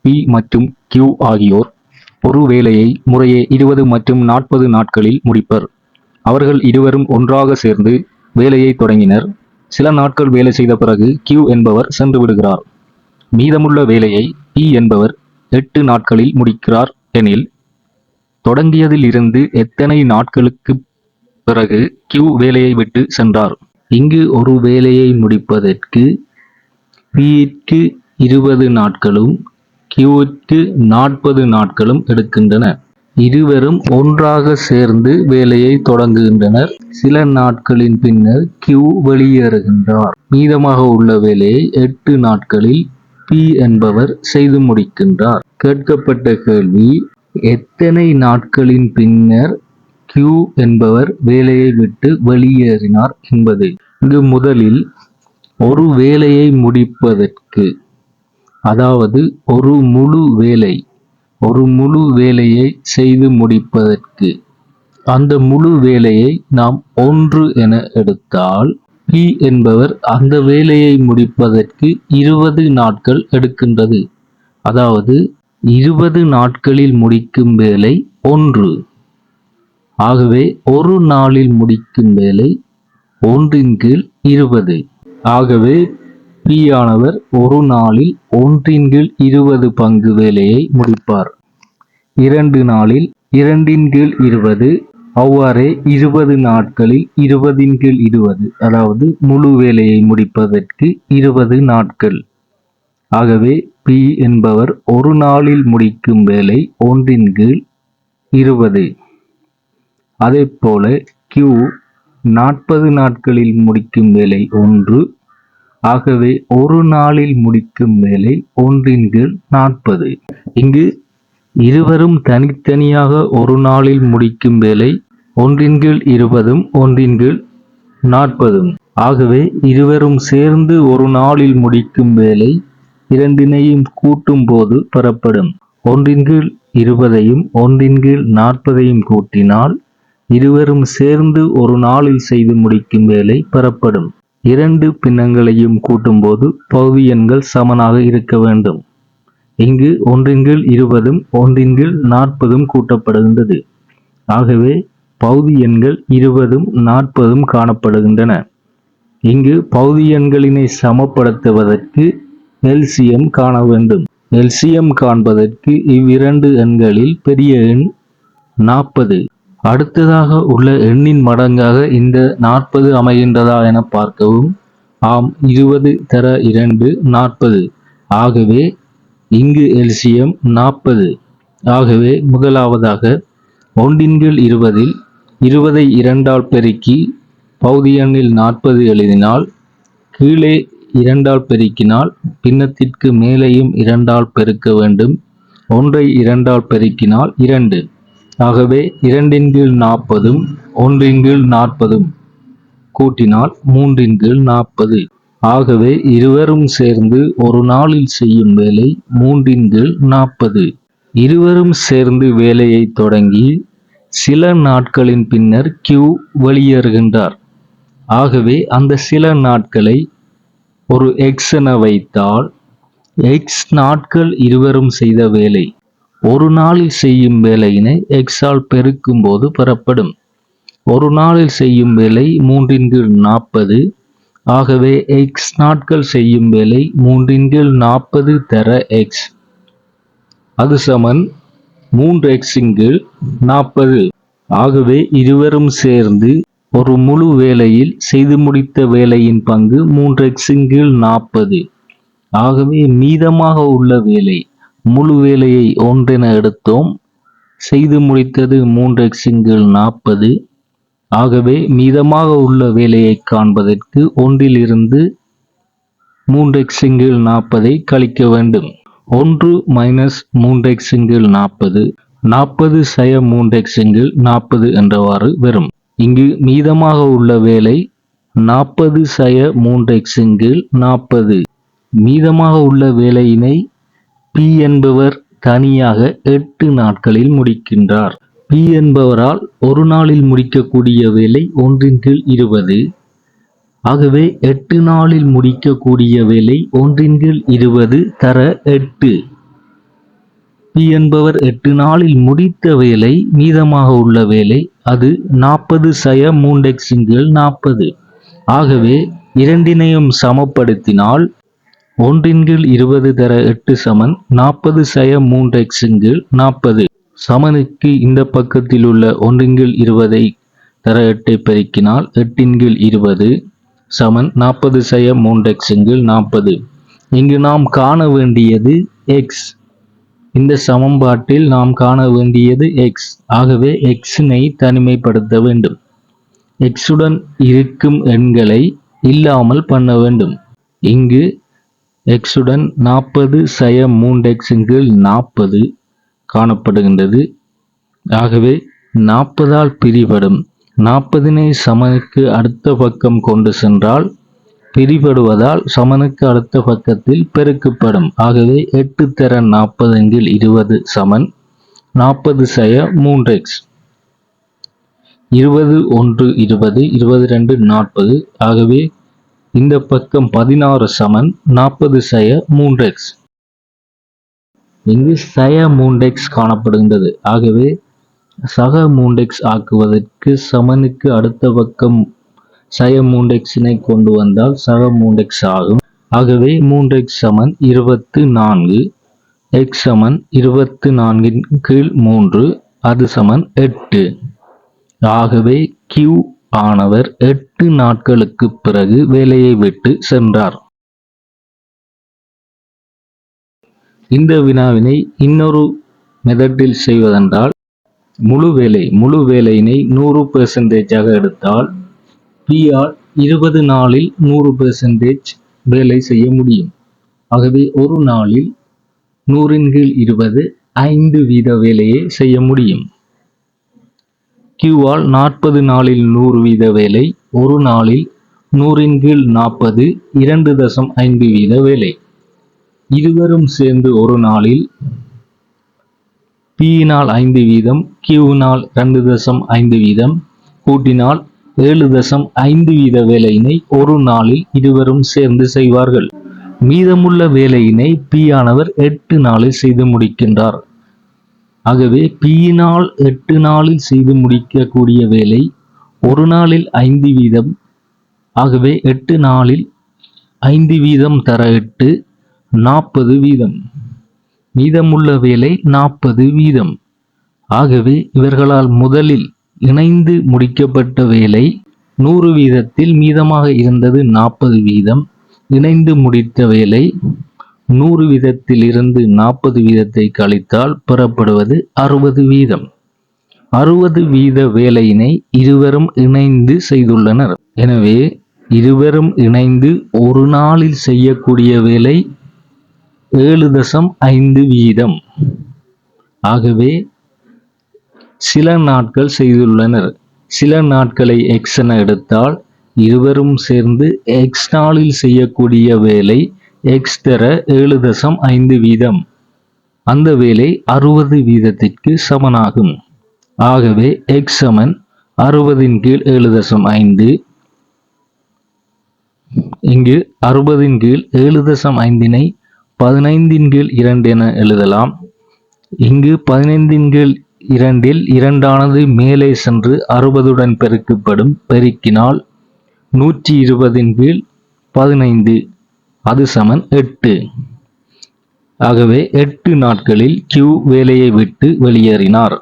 P மற்றும் Q ஆகியோர் ஒரு வேலையை முறையே 20 மற்றும் 40 நாட்களில் முடிப்பர். அவர்கள் இருவரும் ஒன்றாக சேர்ந்து வேலையை தொடங்கினர். சில நாட்கள் வேலை செய்த பிறகு Q என்பவர் சென்று விடுகிறார். மீதமுள்ள வேலையை P என்பவர் 8 நாட்களில் முடிக்கிறார் எனில், தொடங்கியதில் இருந்து எத்தனை நாட்களுக்கு பிறகு Q வேலையை விட்டு சென்றார்? இங்கு ஒரு வேலையை முடிப்பதற்கு P-க்கு 20 நாட்களும் Q-க்கு 40 நாட்களும் எடுக்கின்றன. இருவரும் ஒன்றாக சேர்ந்து வேலையை தொடங்குகின்றனர். சில நாட்களின் பின்னர் Q வெளியேறுகின்றார். மீதமாக உள்ள வேலையை 8 நாட்களில் P என்பவர் செய்து முடிக்கின்றார். கேட்கப்பட்ட கேள்வி, எத்தனை நாட்களின் பின்னர் Q என்பவர் வேலையை விட்டு வெளியேறினார் என்பது. இங்கு முதலில் ஒரு வேலையை முடிப்பதற்கு, அதாவது ஒரு முழு வேலையை செய்து முடிப்பதற்கு, அந்த முழு வேலையை நாம் 1 என எடுத்தால், P என்பவர் அந்த வேலையை முடிப்பதற்கு 20 நாட்கள் எடுக்கின்றது. அதாவது 20 நாட்களில் முடிக்கும் வேலை 1. ஆகவே ஒரு நாளில் முடிக்கும் வேலை 1/20. ஆகவே P ஆனவர் ஒரு நாளில் 1/20 பங்கு வேலையை முடிப்பார். 2 நாளில் 2/20, அவ்வாறே 20 நாட்களில் 20/20, அதாவது முழு வேலையை முடிப்பதற்கு 20 நாட்கள். ஆகவே P என்பவர் ஒரு நாளில் முடிக்கும் வேலை 1/20. அதேபோல Q 40 நாட்களில் முடிக்கும் வேலை 1. ஆகவே ஒரு நாளில் முடிக்கும் வேலை 1/40. இங்கு இருவரும் தனித்தனியாக ஒரு நாளில் முடிக்கும் வேலை 1/20, 1/40. ஆகவே இருவரும் சேர்ந்து ஒரு நாளில் முடிக்கும் வேலை இரண்டினையும் கூட்டும் போது பெறப்படும். 1/20ஐயும் 1/40ஐயும் கூட்டினால் இருவரும் சேர்ந்து ஒரு நாளில் செய்து முடிக்கும் வேலை பெறப்படும். இரண்டு பின்னங்களையும் கூட்டும்போது பகுதி எண்கள் சமனாக இருக்க வேண்டும். இங்கு 1/20ம் 1/40ம் கூட்டப்படுகின்றது. ஆகவே பகுதி எண்கள் 20ம் 40ம் காணப்படுகின்றன. இங்கு பகுதி எண்களினை சமப்படுத்துவதற்கு LCM காண வேண்டும். LCM காண்பதற்கு இவ்விரண்டு எண்களில் பெரிய எண் 40. அடுத்ததாக உள்ள எண்ணின் மடங்காக இந்த 40 அமைகின்றதா என பார்க்கவும். ஆம், 20 தர 2 40. ஆகவே இங்கு LCM 40. ஆகவே முதலாவதாக 1/20இல் 20ஐ 2ஆல் பெருக்கி பகுதி எண்ணில் 40 எழுதினால், கீழே 2ஆல் பெருக்கினால் பின்னத்திற்கு மேலேயும் 2ஆல் பெருக்க வேண்டும். 1ஐ 2ஆல் பெருக்கினால் 2. ஆகவே 2/40ம் 1/40ம் கூட்டினால் 3/40. ஆகவே இருவரும் சேர்ந்து ஒரு நாளில் செய்யும் வேலை 3/40. இருவரும் சேர்ந்து வேலையை தொடங்கி சில நாட்களின் பின்னர் Q வெளியேறுகின்றார். ஆகவே அந்த சில நாட்களை ஒரு X என வைத்தால், X நாட்கள் இருவரும் செய்த வேலை. ஒரு நாளில் செய்யும் வேலையினை X ஆல் பெருக்கும் போது பெறப்படும். ஒரு நாளில் செய்யும் வேலை 3/40. ஆகவே X நாட்கள் செய்யும் வேலை 3/40 தர X. அது சமன் 3x/40. ஆகவே இருவரும் சேர்ந்து ஒரு முழு வேலையில் செய்து முடித்த வேலையின் பங்கு 3x/40. ஆகவே மீதமாக உள்ள வேலை, முழு வேலையை 1 என எடுத்தோம், செய்து முடித்தது 3x/40. ஆகவே மீதமாக உள்ள வேலையை காண்பதற்கு 1இலிருந்து 3x/40ஐ கழிக்க வேண்டும். 1 - 3x/40 40 - 3x/40 என்றவாறு வரும். இங்கு மீதமாக உள்ள வேலை 40 - 3x/40. மீதமாக உள்ள வேலையினை P என்பவர் தனியாக 8 நாட்களில் முடிக்கின்றார். P என்பவரால் ஒரு நாளில் முடிக்கக்கூடிய வேலை 1/20. ஆகவே 8 நாளில் முடிக்கக்கூடிய வேலை 1/20 தர 8. P என்பவர் 8 நாளில் முடித்த வேலை மீதமாக உள்ள வேலை அது 40 - 3x/40. ஆகவே இரண்டினையும் சமப்படுத்தினால் 1/20 தர 8 சமன் 40 - 3x/40. சமனுக்கு இந்த பக்கத்தில் உள்ள 1/20 தர 8 பெருக்கினால் 8/20 சமன் 40 - 3x/40. இங்கு நாம் காண வேண்டியது x. இந்த சமன்பாட்டில் நாம் காண வேண்டியது x. ஆகவே x-னை தனிமைப்படுத்த வேண்டும். x உடன் இருக்கும் எண்களை இல்லாமல் பண்ண வேண்டும். இங்கு x உடன் 40 - 3x/40 காணப்படுகின்றது. ஆகவே 40ஆல் பிரிபடும் 40னை சமனுக்கு அடுத்த பக்கம் கொண்டு சென்றால் பிரிபடுவதால் சமனுக்கு அடுத்த பக்கத்தில் பெருக்கப்படும். ஆகவே 8 தர 40/20 சமன் 40 - 3x. 20 1 20 22 40. ஆகவே இந்த பக்கம் 16 சமன் 40 - 3x. இங்கு -3x காணப்படுகின்றது. ஆகவே சக 3x ஆக்குவதற்கு சமனுக்கு அடுத்த பக்கம் -3x-னை கொண்டு வந்தால் சக 3x ஆகும். ஆகவே 3x சமன் 24. x சமன் 24/3 அது சமன் 8. ஆகவே Q ஆனவர் 8 நாட்களுக்கு பிறகு வேலையை விட்டு சென்றார். இந்த வினாவினை இன்னொரு மெத்தடில் செய்வதென்றால் முழு வேலையினை 100% எடுத்தால் P ஆல் 20 நாளில் 100% வேலை செய்ய முடியும். ஆகவே ஒரு நாளில் 100/20 5 வீத வேலையை செய்ய முடியும். Q ஆல் 40 நாளில் 100 வீத வேலை, ஒரு நாளில் 100/40 2.5 வீத வேலை. இருவரும் சேர்ந்து ஒரு நாளில் P-னால் 5 வீதம், Q-னால் 2.5 வீதம் கூட்டினால் 7.5 வீத வேலையினை ஒரு நாளில் இருவரும் சேர்ந்து செய்வார்கள். மீதமுள்ள வேலையினை P ஆனவர் 8 நாளில் செய்து முடிக்கின்றார். ஆகவே P-னால் 8 நாளில் செய்து முடிக்கக்கூடிய வேலை ஒரு நாளில் 5 வீதம். ஆகவே 8 நாளில் 5 வீதம் தர 8 40 வீதம். மீதமுள்ள வேலை 40 வீதம். ஆகவே இவர்களால் முதலில் இணைந்து முடிக்கப்பட்ட வேலை 100 வீதத்தில் மீதமாக இருந்தது 40 வீதம். இணைந்து முடித்த வேலை 100 வீதத்தில் இருந்து 40 வீதத்தை கழித்தால் பெறப்படுவது 60 வீதம். 60 வீத வேலையினை இருவரும் இணைந்து செய்துள்ளனர். எனவே இருவரும் இணைந்து ஒரு நாளில் செய்யக்கூடிய வேலை 7.5 வீதம். ஆகவே சில நாட்கள் செய்துள்ளனர். சில நாட்களை x என எடுத்தால் இருவரும் சேர்ந்து x நாளில் செய்யக்கூடிய வேலை x தர 7.5 வீதம். அந்த வேலை 60 வீதத்திற்கு சமனாகும். ஆகவே x சமன் 60/7.5. இங்கு 60/7.5னை 15/2 என எழுதலாம். இங்கு 15/2இல் 2ஆனது மேலே சென்று 60உடன் பெருக்கப்படும். பெருக்கினால் 120/15 அது சமன் 8. ஆகவே 8 நாட்களில் Q வேலையை விட்டு வெளியேறினார்.